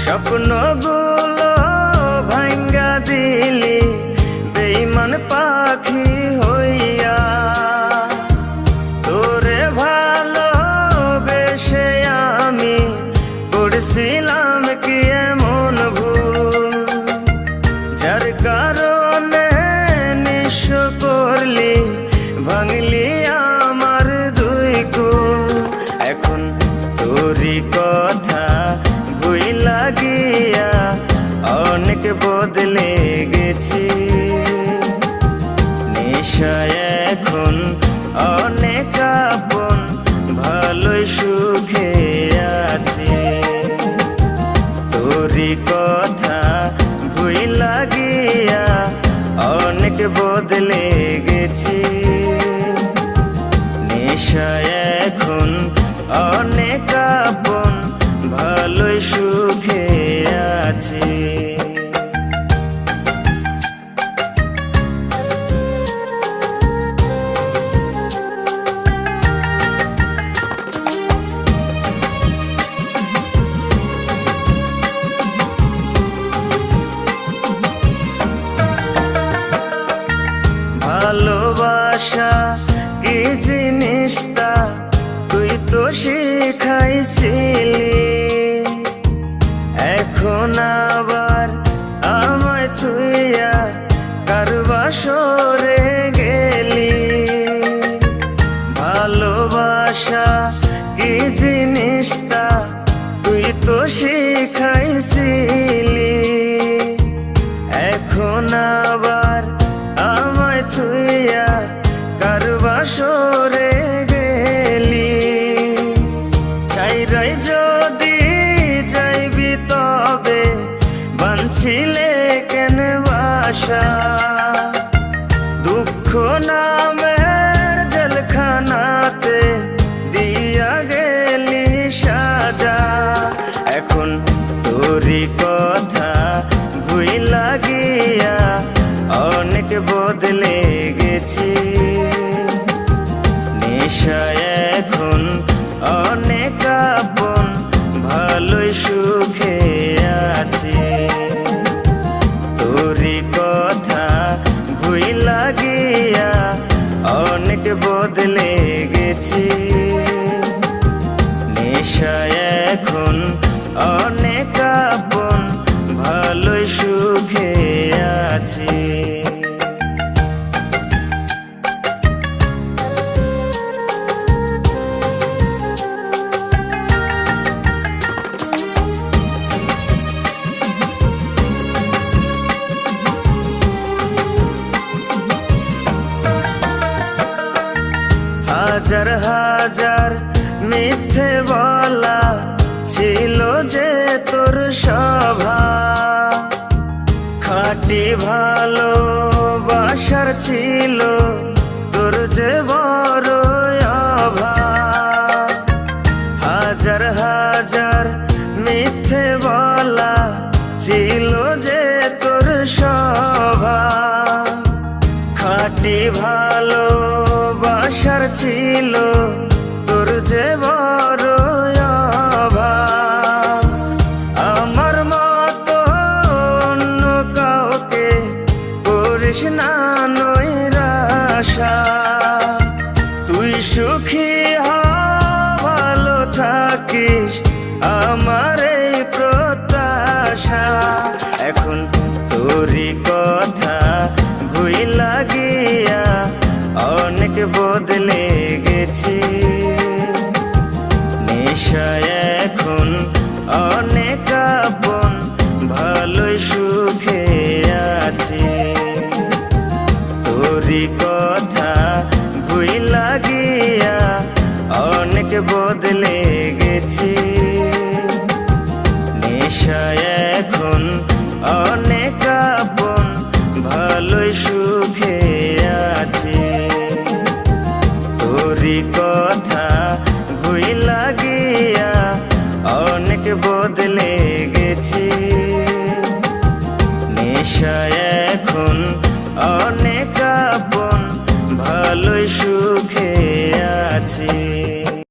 স্বপ্নগুলো ভাঙ্গা দিলি বেঈমান পাখি হইয়া। তোরে ভালোবেসে আমি করছিলাম কি এমন ভুল, যার কারণে নিঃস্ব করলি ভাঙলি আমার দুই কুল। এখন তোরই কথা ভুইলা গিয়া অনেক বদলে গেছি। নেশায় এখন অনেক আপন ভালোই সুখে আছি। তোরই কথা ভুইলা গিয়া অনেক বদলে গেছি। নেশায় এখন অনেক আপন ভালোই সুখে আছি। ভালোবাসা কি জিনিসটা তুই তো শিখাইছিলি, এখন আবার আমায় তুইয়া কার বাসরে গেলি। ভালোবাসা কি জিনিসটা তুই তো শিখাইছিলি, এখন আবার আমায় তুইয়া কার বাসরে গেলি। ছাইরাই যদি যাইবি তবে বানছিলে কেন বাসা। দুঃখ নামের জেলখানাতে দিয়া গেলি সাজা। এখন তোরই কথা ভুইলা গিয়া অনেক বদলে গেছি। নেশায় এখন অনেক আপন ভালোই সুখে আছি। তোরই কথা ভুইলা গিয়া অনেক বদলে গেছি। নেশায় এখন অনেক আপন ভালোই সুখে আছি। হাজার হাজার মিথ্যে বলা ছিল যে তোর স্বভাব, খাঁটি ভালোবাসার ছিল তোর যে বড় অভাব। হাজার হাজার মিথ্যে বলা ছিল যে তোর স্বভাব, খাঁটি ভালোবাসার ছিল তোর যে বড় অভাব। আমার মতো অন্য কাউকে করিস না নৈরাশা। তুই সুখী হ ভালো থাকিস আমার এই প্রত্যাশা। এখন তোরই কথা ভুইলা গিয়া অনেক বদলে গেছি। নেশায় এখন অনেক আপন ভালোই সুখে আছি। তোরই কথা ভুইলা গিয়া অনেক বদলে গেছি। নেশায় এখন অনেক আপন ভালোই সুখে আছি। তোরই কথা ভুইলা গিয়া অনেক বদলে গেছি। নেশায় এখন অনেক আপন ভালোই সুখে